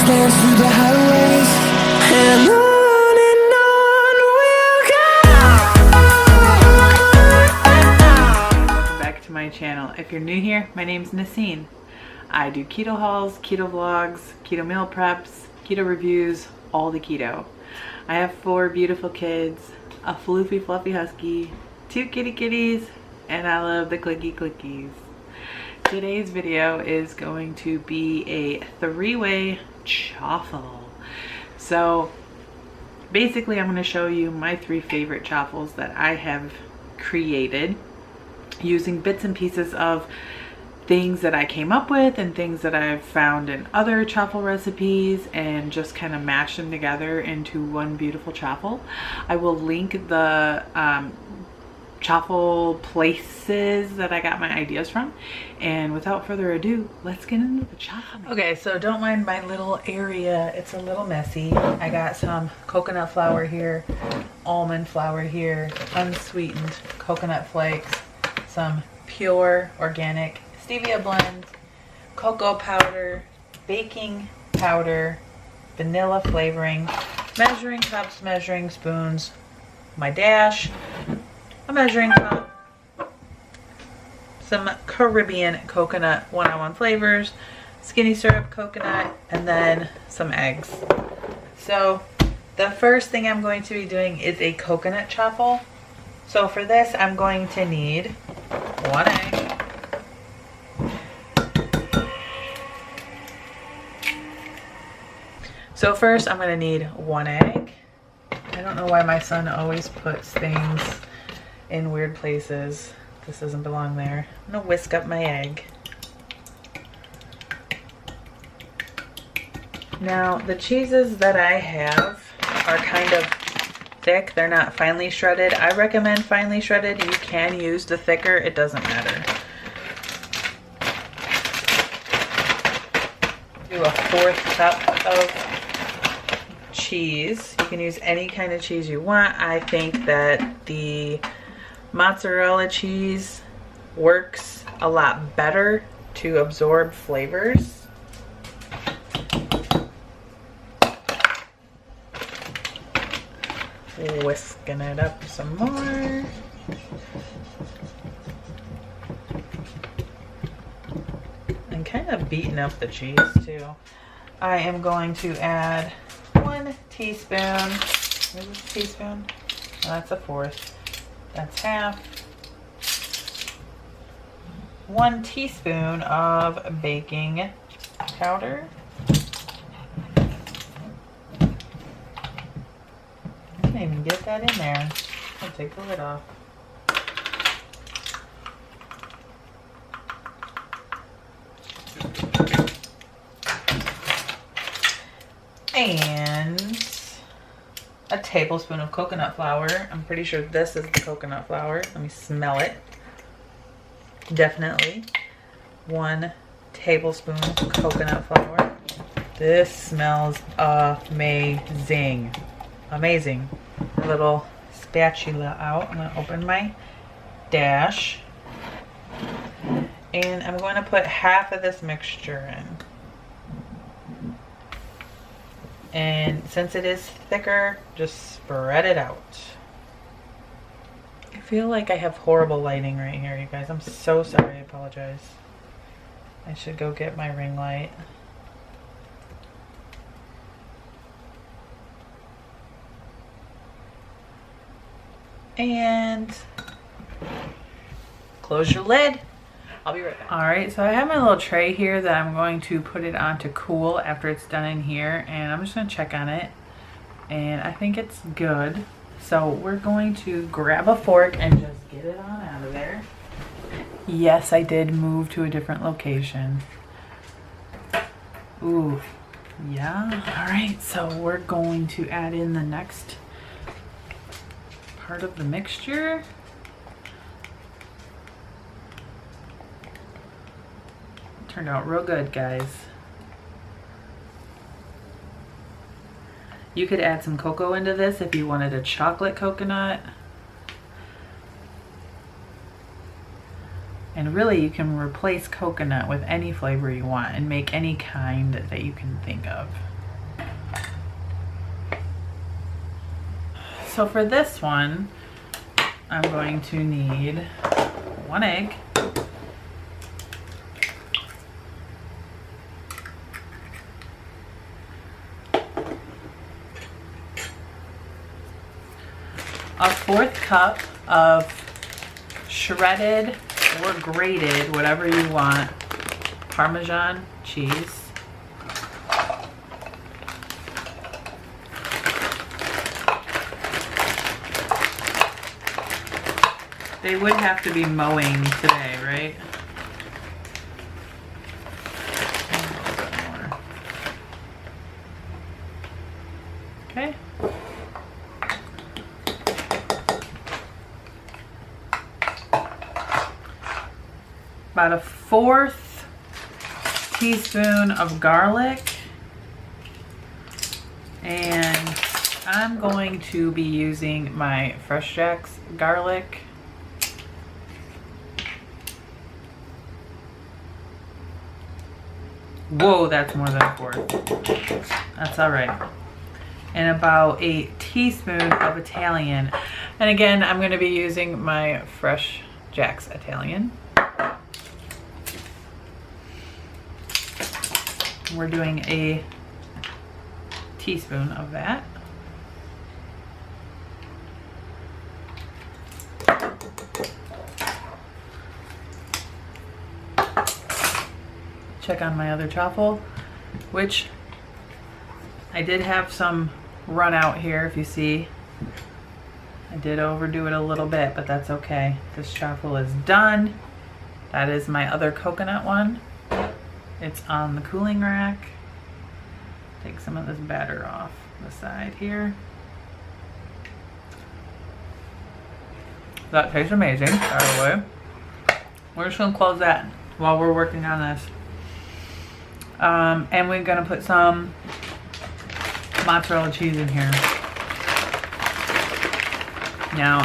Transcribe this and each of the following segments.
dance through the highways, and on we'll go. Welcome back to my channel. If you're new here, my name's Nacine. I do keto hauls, keto vlogs, keto meal preps, keto reviews, all the keto. I have 4 beautiful kids, a floofy fluffy husky, 2 kitty kitties, and I love the clicky clickies. Today's video is going to be a 3-way chaffle. So basically I'm going to show you my 3 favorite chaffles that I have created using bits and pieces of things that I came up with and things that I've found in other chaffle recipes, and just kind of mash them together into one beautiful chaffle. I will link the chaffle places that I got my ideas from, and without further ado, let's get into the chaffle. Okay, so don't mind my little area, it's a little messy. I got some coconut flour here, almond flour here, unsweetened coconut flakes, some pure organic stevia blend, cocoa powder, baking powder, vanilla flavoring, measuring cups, measuring spoons, my dash, a measuring cup, some Caribbean coconut 1-on-1 flavors, skinny syrup coconut, and then some eggs. So the first thing I'm going to be doing is a coconut chaffle. So for this I'm going to need 1 egg, so first I'm going to need 1 egg. I don't know why my son always puts things in weird places. This doesn't belong there. I'm gonna whisk up my egg. Now the cheeses that I have are kind of thick. They're not finely shredded. I recommend finely shredded. You can use the thicker, it doesn't matter. Do a 1/4 cup of cheese. You can use any kind of cheese you want. I think that the mozzarella cheese works a lot better to absorb flavors. Whisking it up some more. And kind of beating up the cheese too. I am going to add 1 teaspoon. Where's this teaspoon? Oh, that's a 1/4. That's half. 1 teaspoon of baking powder. I can't even get that in there. I'll take the lid off. And a tablespoon of coconut flour. I'm pretty sure this is the coconut flour. Let me smell it. Definitely 1 tablespoon of coconut flour. This smells amazing. Amazing. A little spatula out. I'm going to open my dash. And I'm going to put half of this mixture in. And since it is thicker, just spread it out. I feel like I have horrible lighting right here, you guys. I'm so sorry. I apologize. I should go get my ring light. And close your lid. I'll be right back. Alright, so I have my little tray here that I'm going to put it on to cool after it's done in here, and I'm just going to check on it, and I think it's good. So we're going to grab a fork and just get it on out of there. Yes, I did move to a different location. Ooh, yeah. Alright, so we're going to add in the next part of the mixture. Turned out real good, guys. You could add some cocoa into this if you wanted a chocolate coconut. And really you can replace coconut with any flavor you want and make any kind that you can think of. So for this one, I'm going to need 1 egg, a 1/4 cup of shredded or grated, whatever you want, Parmesan cheese. They would have to be mowing today, right? A little bit more. Okay. About a 1/4 teaspoon of garlic. And I'm going to be using my Fresh Jax garlic. Whoa, that's more than a 1/4. That's all right. And about a teaspoon of Italian. And again, I'm going to be using my Fresh Jax Italian. We're doing a teaspoon of that. Check on my other chaffle, which I did have some run out here. If you see, I did overdo it a little bit, but that's okay. This chaffle is done. That is my other coconut one. It's on the cooling rack. Take some of this batter off the side here. That tastes amazing, by the way. We're just gonna close that while we're working on this. And we're gonna put some mozzarella cheese in here. Now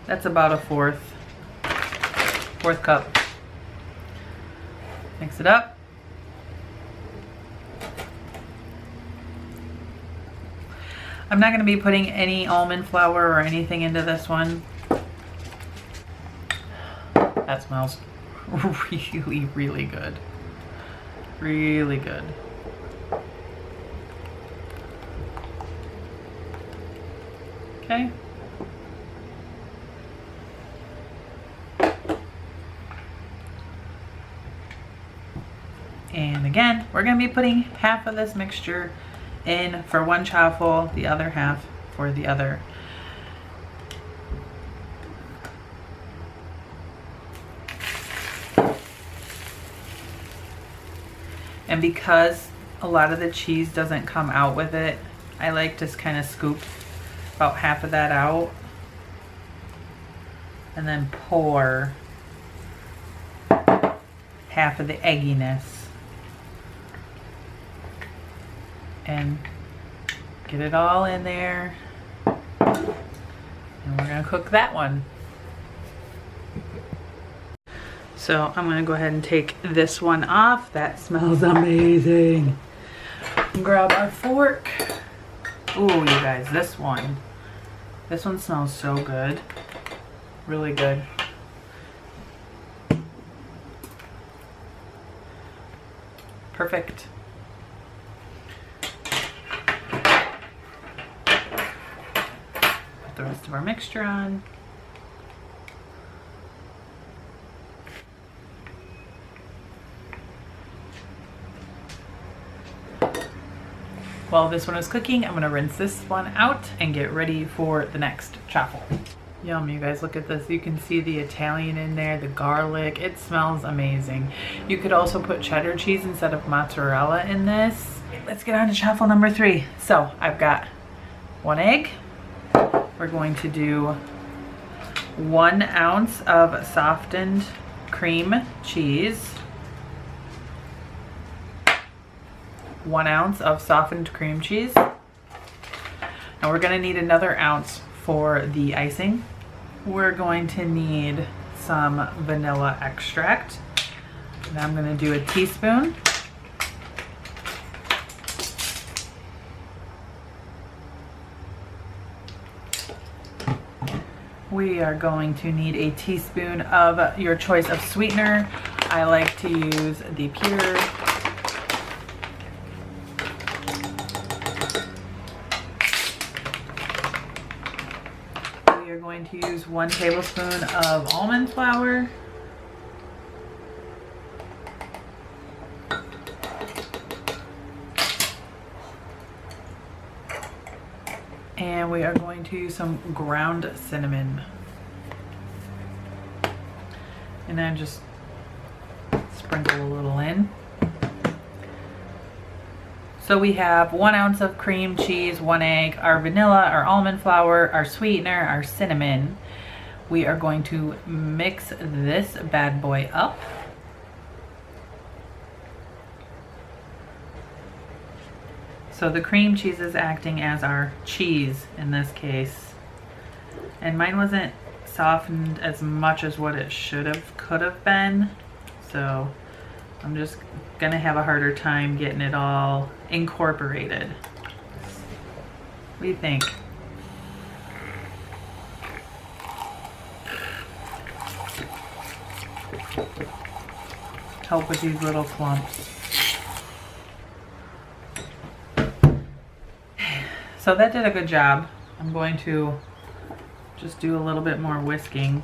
that's about a 4th cup. Mix it up. I'm not gonna be putting any almond flour or anything into this one. That smells really, really good. Really good. Okay. And again, we're going to be putting half of this mixture in for one chaffle, the other half for the other. And because a lot of the cheese doesn't come out with it, I like to kind of scoop about half of that out and then pour half of the egginess and get it all in there. And we're gonna cook that one. So I'm gonna go ahead and take this one off. That smells amazing. Grab our fork. Ooh, you guys, this one smells so good. Really good. Perfect. Put the rest of our mixture on. While this one is cooking, I'm gonna rinse this one out and get ready for the next chaffle. Yum, you guys, look at this. You can see the Italian in there, the garlic. It smells amazing. You could also put cheddar cheese instead of mozzarella in this. Let's get on to chaffle number 3. So I've got 1 egg. We're going to do 1 ounce of softened cream cheese. 1 ounce of softened cream cheese. Now we're gonna need another ounce for the icing. We're going to need some vanilla extract. And I'm gonna do a teaspoon. We are going to need a teaspoon of your choice of sweetener. I like to use the pure. We are going to use 1 tablespoon of almond flour. And we are going to use some ground cinnamon. And then just sprinkle a little in. So we have 1 ounce of cream cheese, 1 egg, our vanilla, our almond flour, our sweetener, our cinnamon. We are going to mix this bad boy up. So the cream cheese is acting as our cheese in this case. And mine wasn't softened as much as what it could have been. So I'm just gonna have a harder time getting it all incorporated. What do you think? Help with these little clumps. So that did a good job. I'm going to just do a little bit more whisking.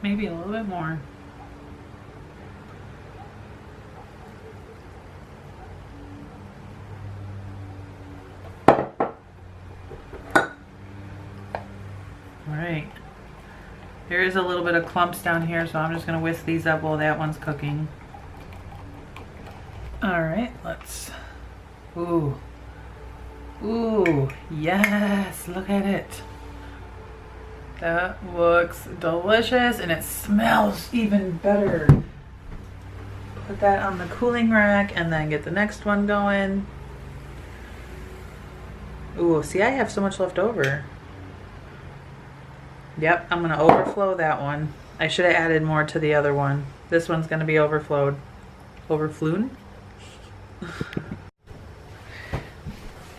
Maybe a little bit more. Alright, there is a little bit of clumps down here, so I'm just going to whisk these up while that one's cooking. Alright, let's, ooh, yes, look at it. That looks delicious and it smells even better. Put that on the cooling rack and then get the next one going. Ooh, see, I have so much left over. Yep, I'm gonna overflow that one. I should have added more to the other one. This one's gonna be overflowed. Overflown?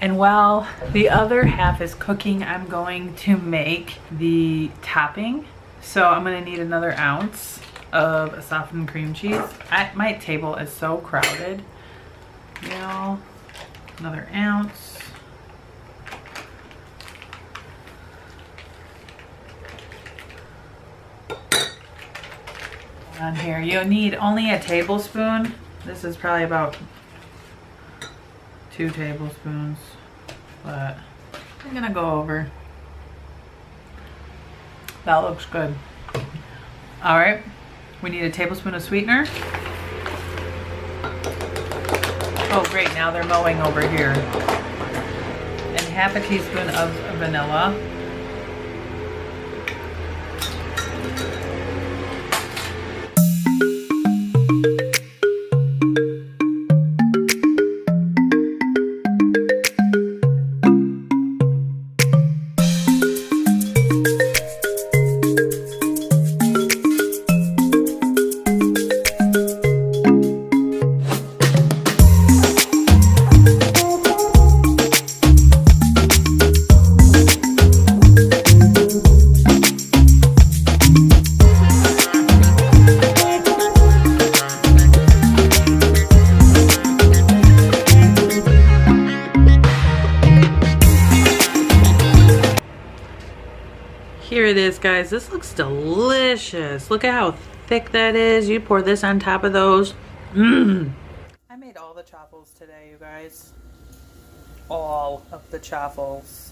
And while the other half is cooking, I'm going to make the topping. So I'm gonna need another ounce of softened cream cheese. My table is so crowded. You know, another ounce. On here, you'll need only a tablespoon. This is probably about 2 tablespoons, but I'm gonna go over. That looks good. All right, we need a tablespoon of sweetener. Oh great, now they're mowing over here. And half a teaspoon of vanilla. Here it is, guys. This looks delicious. Look at how thick that is. You pour this on top of those. I made all the chaffles today, you guys. All of the chaffles.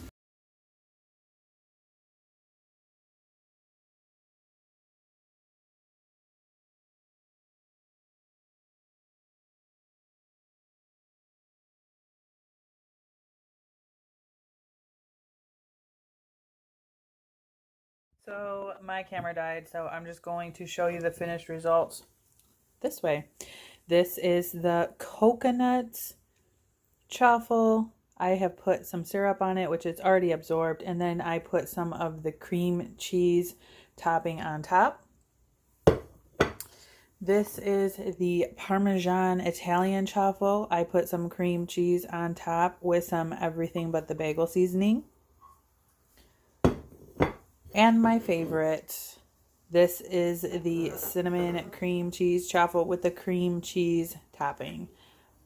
So my camera died, so I'm just going to show you the finished results this way. This is the coconut chaffle. I have put some syrup on it, which is already absorbed, and then I put some of the cream cheese topping on top. This is the Parmesan Italian chaffle. I put some cream cheese on top with some everything but the bagel seasoning. And my favorite, this is the cinnamon cream cheese chaffle with the cream cheese topping.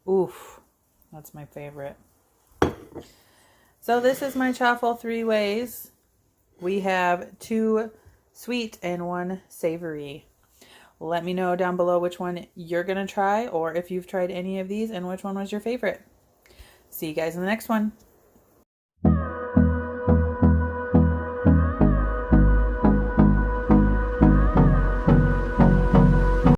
Oof, that's my favorite. So this is my chaffle 3 ways. We have 2 sweet and 1 savory. Let me know down below which one you're going to try, or if you've tried any of these and which one was your favorite. See you guys in the next one.